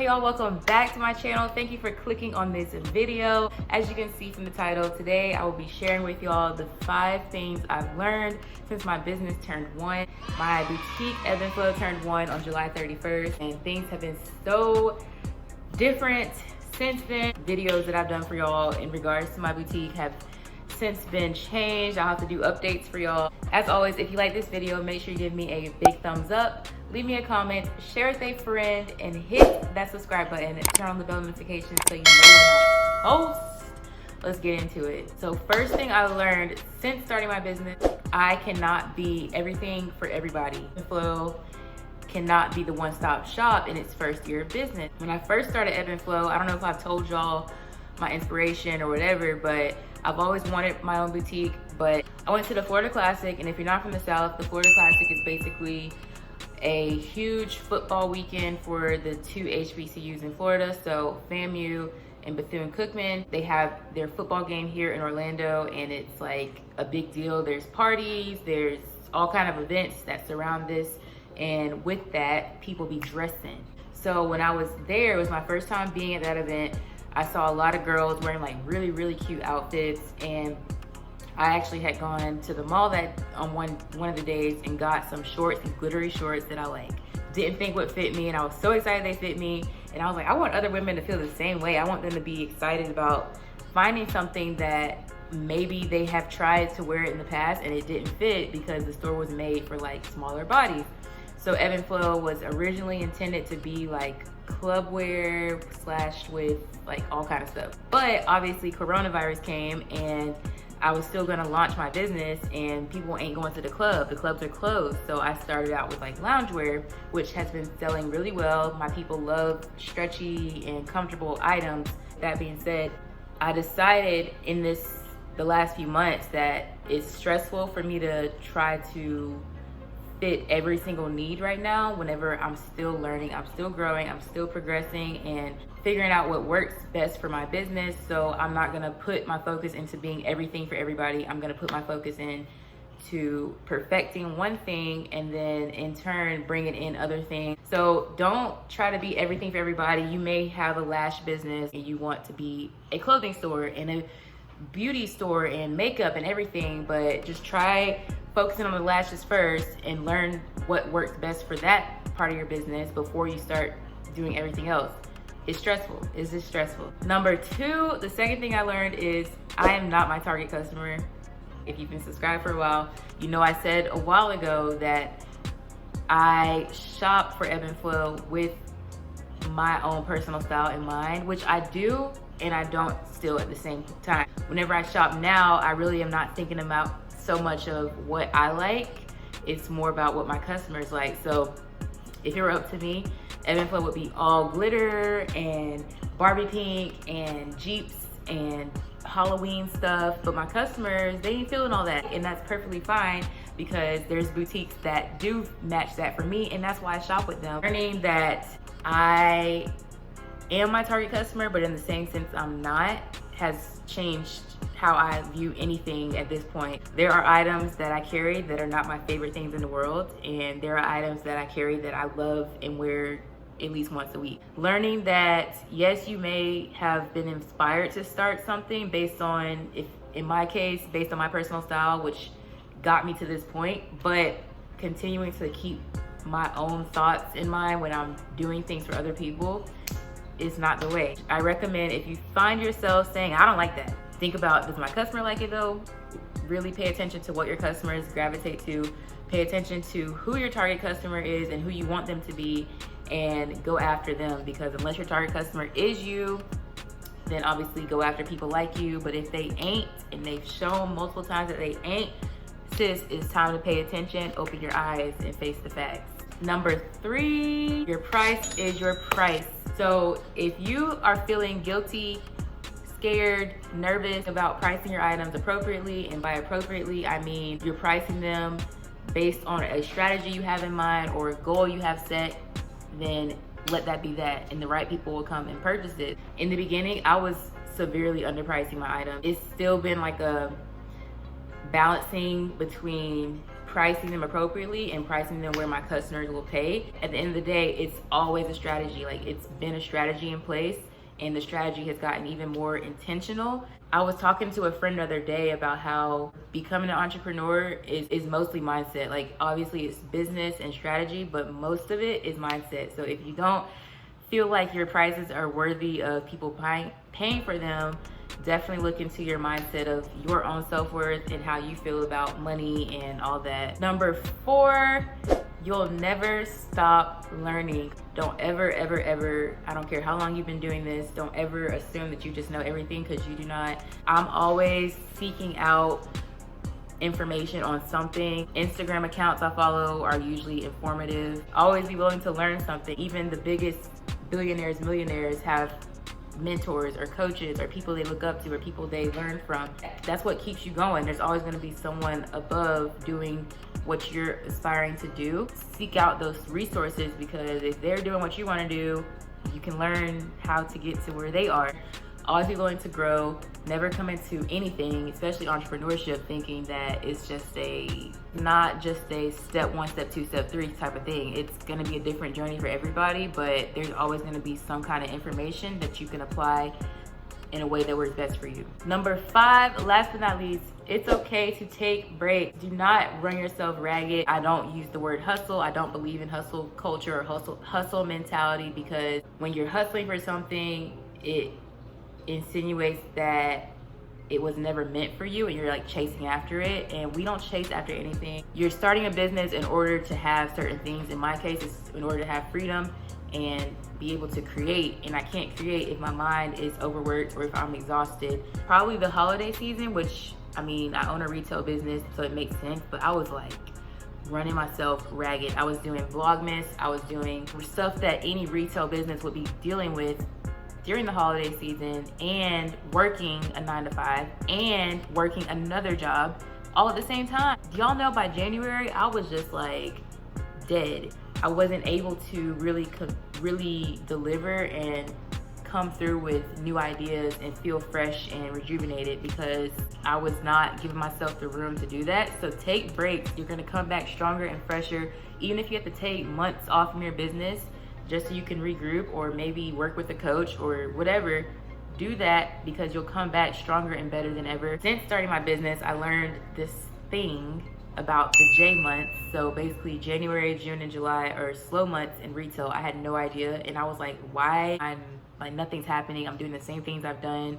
Hey y'all, welcome back to my channel. Thank you for clicking on this video. As you can see from the title, today I will be sharing with y'all the 5 things I've learned since my business turned 1. My boutique Ebb and Flow turned 1 on July 31st, and things have been so different since then. Videos that I've done for y'all in regards to my boutique have since been changed. I'll have to do updates for y'all. As always, if you like this video, make sure you give me a big thumbs up, leave me a comment, share with a friend, and hit that subscribe button and turn on the bell notifications so you know when I post. Let's get into it. So first thing I learned since starting my business, I cannot be everything for everybody. Ebb and Flow cannot be the one-stop shop in its first year of business. When I first started Ebb and Flow, I don't know if I've told y'all my inspiration or whatever, but I've always wanted my own boutique. But I went to the Florida Classic, and if you're not from the South, the Florida Classic is basically a huge football weekend for the 2 HBCUs in Florida. So FAMU and Bethune-Cookman, they have their football game here in Orlando, and it's like a big deal. There's parties, there's all kind of events that surround this, and with that, people be dressing. So when I was there, it was my first time being at that event. I saw a lot of girls wearing like really cute outfits, and I actually had gone to the mall that on one of the days and got some shorts, these glittery shorts that I like didn't think would fit me, and I was so excited they fit me. And I was like, I want other women to feel the same way. I want them to be excited about finding something that maybe they have tried to wear it in the past and it didn't fit because the store was made for like smaller bodies. So Ebb and Flow was originally intended to be like club wear / with like all kind of stuff. But obviously coronavirus came, and I was still gonna launch my business, and people ain't going to the club. The clubs are closed. So I started out with like loungewear, which has been selling really well. My people love stretchy and comfortable items. That being said, I decided in the last few months that it's stressful for me to try to fit every single need right now whenever I'm still learning, I'm still growing, I'm still progressing and figuring out what works best for my business. So I'm not gonna put my focus into being everything for everybody. I'm gonna put my focus in to perfecting one thing and then in turn bringing in other things. So don't try to be everything for everybody. You may have a lash business and you want to be a clothing store and a beauty store and makeup and everything, but just try focusing on the lashes first and learn what works best for that part of your business before you start doing everything else. It's stressful. It's just stressful. Number 2, the second thing I learned is I am not my target customer. If you've been subscribed for a while, you know I said a while ago that I shop for Ebb and Flow with my own personal style in mind, which I do and I don't still at the same time. Whenever I shop now, I really am not thinking about so much of what I like. It's more about what my customers like. So if it were up to me, Ebb and Flow would be all glitter and Barbie pink and Jeeps and Halloween stuff, but my customers, they ain't feeling all that, and that's perfectly fine because there's boutiques that do match that for me, and that's why I shop with them. Learning that I am my target customer, but in the same sense I'm not, has changed how I view anything at this point. There are items that I carry that are not my favorite things in the world, and there are items that I carry that I love and wear at least once a week. Learning that yes, you may have been inspired to start something based on, if in my case, based on my personal style, which got me to this point, but continuing to keep my own thoughts in mind when I'm doing things for other people is not the way. I recommend if you find yourself saying, I don't like that, think about, does my customer like it though? Really pay attention to what your customers gravitate to. Pay attention to who your target customer is and who you want them to be, and go after them, because unless your target customer is you, then obviously go after people like you. But if they ain't, and they've shown multiple times that they ain't, sis, it's time to pay attention, open your eyes, and face the facts. Number 3, your price is your price. So if you are feeling guilty, scared, nervous about pricing your items appropriately, and by appropriately, I mean you're pricing them based on a strategy you have in mind or a goal you have set, then let that be that, and the right people will come and purchase it. In the beginning, I was severely underpricing my items. It's still been like a balancing between pricing them appropriately and pricing them where my customers will pay. At the end of the day, it's always a strategy. Like, it's been a strategy in place, and the strategy has gotten even more intentional. I was talking to a friend the other day about how becoming an entrepreneur is mostly mindset. Like, obviously it's business and strategy, but most of it is mindset. So if you don't feel like your prices are worthy of people paying for them, definitely look into your mindset of your own self-worth and how you feel about money and all that. Number 4, you'll never stop learning. Don't ever, I don't care how long you've been doing this, don't ever assume that you just know everything, because you do not. I'm always seeking out information on something. Instagram accounts I follow are usually informative. Always be willing to learn something. Even the biggest billionaires, millionaires have mentors or coaches or people they look up to or people they learn from. That's what keeps you going. There's always going to be someone above doing what you're aspiring to do. Seek out those resources, because if they're doing what you want to do, you can learn how to get to where they are. Always be willing to grow. Never come into anything, especially entrepreneurship, thinking that it's just not just a step 1, step 2, step 3 type of thing. It's gonna be a different journey for everybody, but there's always gonna be some kind of information that you can apply in a way that works best for you. Number 5, last but not least, it's okay to take breaks. Do not run yourself ragged. I don't use the word hustle. I don't believe in hustle culture or hustle mentality, because when you're hustling for something, it insinuates that it was never meant for you and you're like chasing after it. And we don't chase after anything. You're starting a business in order to have certain things. In my case, it's in order to have freedom and be able to create. And I can't create if my mind is overworked or if I'm exhausted. Probably the holiday season, which, I mean, I own a retail business, so it makes sense, but I was like running myself ragged. I was doing Vlogmas. I was doing stuff that any retail business would be dealing with during the holiday season, and working a 9 to 5 and working another job all at the same time. Do y'all know by January, I was just like dead. I wasn't able to really deliver and come through with new ideas and feel fresh and rejuvenated, because I was not giving myself the room to do that. So take breaks. You're gonna come back stronger and fresher, even if you have to take months off from your business just so you can regroup, or maybe work with a coach or whatever. Do that, because you'll come back stronger and better than ever. Since starting my business, I learned this thing about the J months. So basically January, June, and July are slow months in retail. I had no idea, and I was like, why? I'm like, nothing's happening. I'm doing the same things I've done,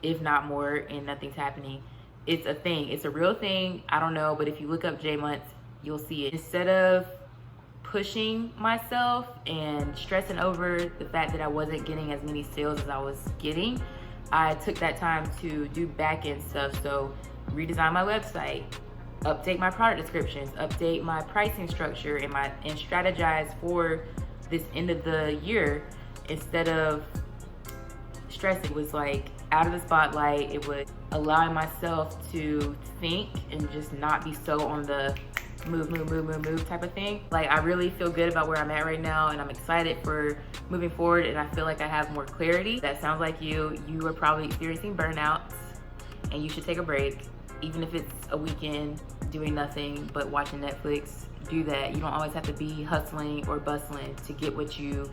if not more, and nothing's happening. It's a thing. It's a real thing. I don't know, but if you look up J months, you'll see it. Instead of pushing myself and stressing over the fact that I wasn't getting as many sales as I was getting, I took that time to do back-end stuff. So redesign my website, update my product descriptions, update my pricing structure, and strategize for this end of the year. Instead of stressing, it was like out of the spotlight. It was allowing myself to think and just not be so on the move type of thing. Like, I really feel good about where I'm at right now, and I'm excited for moving forward, and I feel like I have more clarity. That sounds like you are probably experiencing burnouts, and you should take a break. Even if it's a weekend doing nothing but watching Netflix, do that. You don't always have to be hustling or bustling to get what you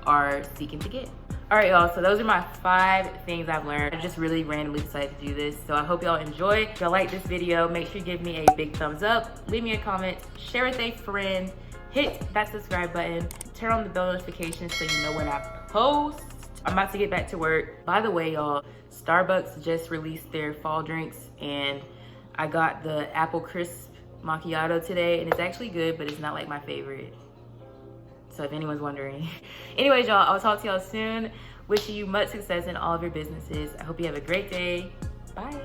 are seeking to get. All right, y'all, so those are my 5 things I've learned. I just really randomly decided to do this. So I hope y'all enjoy. If y'all like this video, make sure you give me a big thumbs up, leave me a comment, share with a friend, hit that subscribe button, turn on the bell notifications so you know when I post. I'm about to get back to work. By the way, y'all, Starbucks just released their fall drinks, and I got the apple crisp macchiato today, and it's actually good, but it's not like my favorite. So if anyone's wondering. Anyways, y'all, I'll talk to y'all soon. Wishing you much success in all of your businesses. I hope you have a great day. Bye.